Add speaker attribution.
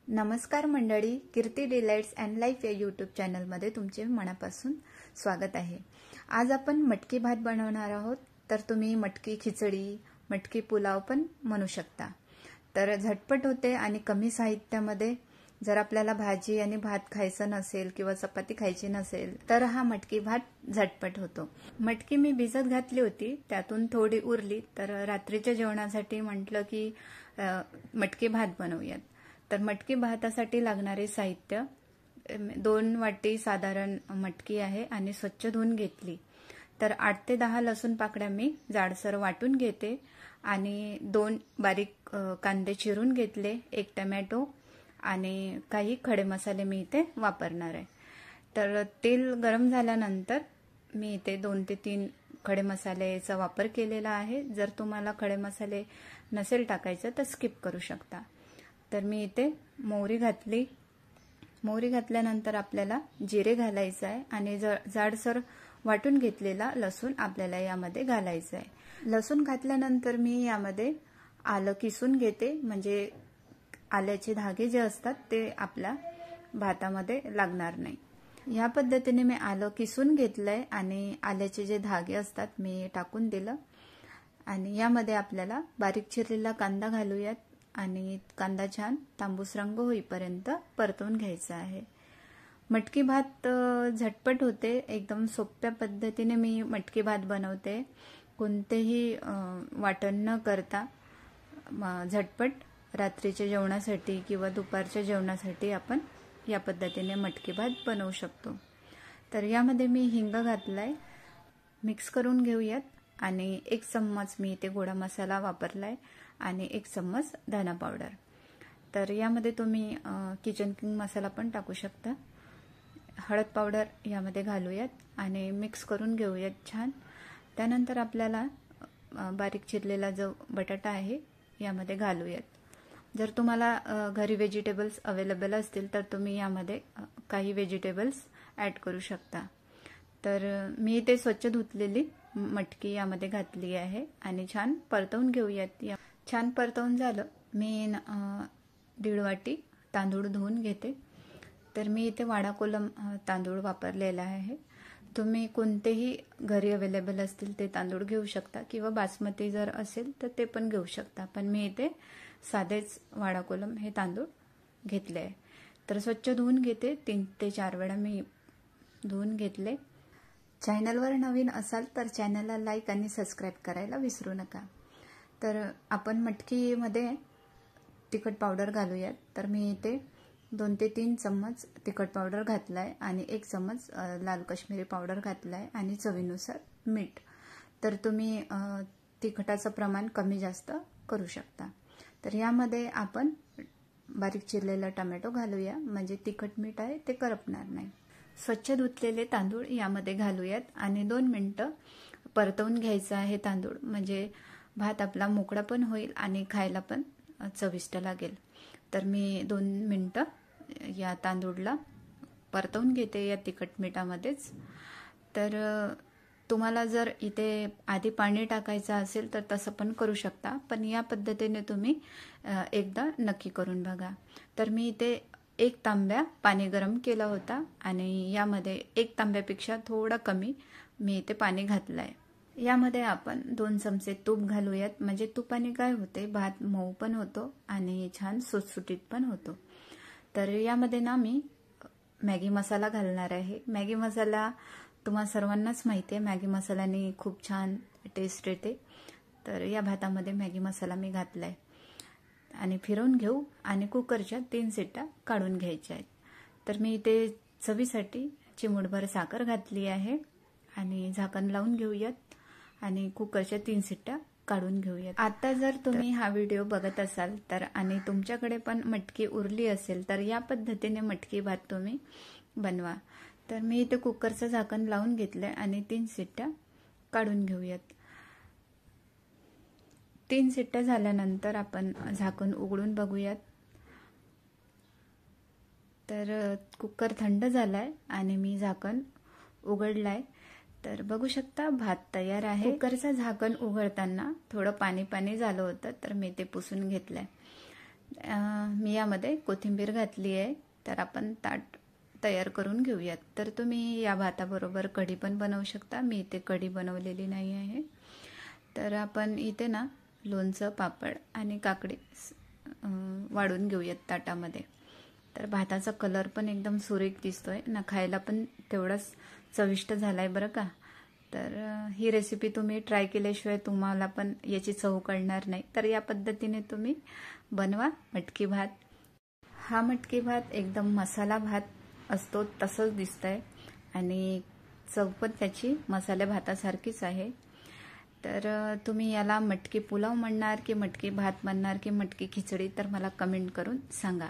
Speaker 1: नमस्कार मंडळी, कीर्ती delights and life या यूट्यूब चॅनलमध्ये तुमचे मनापासून स्वागत आहे। आज आपण मटकी भात बनवणार आहोत। तर तुम्ही मटकी खिचडी, मटकी पुलाव पण म्हणू शकता। तर झटपट होते आणि कमी साहित्यामध्ये जर आपल्याला भाजी आणि भात खायचं नसेल किंवा चपाती खायची नसेल तर हा मटकी भात झटपट होतो। मटकी मी भिजत घातली होती, त्यातून थोडी उरली तर रात्रीच्या जेवणासाठी म्हटलं की मटकी भात बनवूयात। तर मटकी भातासाठी लागणारे साहित्य 2 वाटी साधारण मटकी आहे आणि स्वच्छ धुवून घेतली। तर 8 ते 10 लसूण पाकळ्या मी जाडसर वाटून घेते आणि 2 बारीक कांदे चिरून घेतले, 1 टोमॅटो आणि काही खडे मसाले मी इथे वापरणार आहे। तर तेल गरम झाल्यानंतर मी इथे 2 ते 3 खडे मसाल्याचा वापर केलेला आहे। जर तुम्हाला खडे मसाले नसेल टाकायचे तर स्किप करू शकता। तर मी इथे मोहरी घातली। मोहरी घातल्यानंतर आपल्याला जिरे घालायचं आहे आणि जाडसर वाटून घेतलेला लसूण आपल्याला यामध्ये घालायचा आहे। लसूण घातल्यानंतर मी यामध्ये आलं किसून घेते, म्हणजे आल्याचे धागे जे असतात ते आपल्या भातामध्ये लागणार नाही। या पद्धतीने मी आलं किसून घेतलंय आणि आल्याचे जे धागे असतात मी टाकून दिलं आणि यामध्ये आपल्याला बारीक चिरलेला कांदा घालूयात आणि कांदा छान तांबूस रंग होईपर्यंत परतवून घ्यायचा आहे। मटकी भात झटपट होते, एकदम सोप्या पद्धतीने मी मटकी भात बनवते। कोणतेही वाटण न करता झटपट रात्रीच्या जेवणासाठी किंवा दुपारच्या जेवणासाठी आपण या पद्धतीने मटकी भात बनवू शकतो। तर यामध्ये मी हिंग घातलाय, मिक्स करून घेऊयात आणि 1 चम्मच मी इथे गोडा मसाला वापरलाय आणि 1 चम्मच धना पावडर। तर यामध्ये तुम्ही किचन किंग मसाला पण टाकू शकता। हळद पावडर यामध्ये घालूयात आणि मिक्स करून घेऊयात छान। त्यानंतर आपल्याला बारीक चिरलेला जो बटाटा आहे यामध्ये घालूयात। जर तुम्हाला घरी व्हेजिटेबल्स अवेलेबल असतील तर तुम्ही यामध्ये काही व्हेजिटेबल्स ॲड करू शकता। तर मी इथे स्वच्छ धुतलेली मटकी यामध्ये घातली आहे आणि छान परतवून घेऊयात। छान परतवून झालं, मी 1.5 वाटी तांदूळ धुवून घेते। तर मी इथे वाडा कोलम तांदूळ वापरलेला आहे। तुम्ही कोणतेही घरी अवेलेबल असतील ते तांदूळ घेऊ शकता किंवा बासमती जर असेल तर ते पण घेऊ शकता, पण मी इथे साधेच वाडा कोलम हे तांदूळ घेतले आहे। तर स्वच्छ धुवून घेते, 3 ते 4 वेळा मी धुवून घेतले। चॅनलवर नवीन असाल तर चॅनलला लाईक आणि सबस्क्राईब करायला विसरू नका। तर आपण मटकीमध्ये तिखट पावडर घालूयात। तर मी इथे 2 ते 3 चम्मच तिखट पावडर घातलाय आणि 1 चम्मच लाल काश्मीरी पावडर घातलाय आणि चवीनुसार मीठ। तर तुम्ही तिखटाचं प्रमाण कमी जास्त करू शकता। तर यामध्ये आपण बारीक चिरलेला टोमॅटो घालूया, म्हणजे तिखट मीठ आहे ते करपणार नाही। स्वच्छ धुतलेले तांदूळ यामध्ये घालूयात आणि 2 मिनिटं परतवून घ्यायचं आहे तांदूळ, म्हणजे भात आपला मोकळा पण होईल आणि खायला पण चविष्ट लागेल। तर मी 2 मिनिटं या तांदूळला परतवून घेते या तिखट मिठामध्येच। तर तुम्हाला जर इथे आधी पाणी टाकायचं असेल तर तसं पण करू शकता, पण या पद्धतीने तुम्ही एकदा नक्की करून बघा। तर मी इथे 1 तांब्या पाणी गरम केला होता आणि यामध्ये 1 तांब्यापेक्षा थोडा कमी मी इथे पाणी घातलंय। यामध्ये आपण 2 चमचे तूप घालूयात, म्हणजे तुपाने काय होते, भात मऊ पण होतो आणि छान सुटसुटीत पण होतो। तर यामध्ये ना मी मॅगी मसाला घालणार आहे। मॅगी मसाला तुम्हा सर्वांनाच माहिती आहे, मॅगी मसाल्याने खूप छान टेस्ट येते। तर या भातामध्ये मॅगी मसाला मी घातलाय आणि फिरवून घेऊ आणि कुकरच्या 3 शिट्ट्या काढून घ्यायच्या आहेत। तर मी इथे चवीसाठी चिमूटभर साखर घातली आहे आणि झाकण लावून घेऊयात आणि कुकरच्या 3 शिट्ट्या काढून घेऊयात। आता जर तुम्ही हा व्हिडिओ बघत असाल तर आणि तुमच्याकडे पण मटकी उरली असेल तर या पद्धतीने मटकी भात तुम्ही बनवा। तर मी इथे कुकरचं झाकण लावून घेतलंय आणि 3 शिट्ट्या काढून घेऊयात। 3 शिट्ट्या झाल्यानंतर आपण झाकण उघडून बघूयात। तर कुकर थंड झालाय आणि मी झाकण उघडलाय। तर बघू शकता भात तयार आहे। कुकरचं झाकण उघडताना थोडं पाणी पाणी झालं होतं, तर मी ते पुसून घेतलंय। मी यामध्ये कोथिंबीर घातली आहे. तर आपण ताट तयार करून घेऊयात. तर तुम्ही या भाताबरोबर कढी पण बनवू शकता. मी इथे कढी बनवलेली नाही आहे. तर आपण इथे ना लोणचं, पापड आणि काकडी वाढून घेऊयात ताटामध्ये. तर भाताचा कलर पण एकदम सुरेख दिसतोय ना, खायला पण तेवढाच चविष्ट झालाय बरं का. तर ही रेसिपी तुम्ही ट्राय केल्याशिवाय तुम्हाला पण याची चव कळणार नाही. तर या पद्धतीने तुम्ही बनवा मटकी भात. हा मटकी भात एकदम मसाला भात असतो तसंच दिसतंय आणि चव पण त्याची मसाले भातासारखीच आहे. तर तुम्ही याला मटकी पुलाव म्हणणार की मटकी भात म्हणणार की मटकी खिचडी, तर मला कमेंट करून सांगा.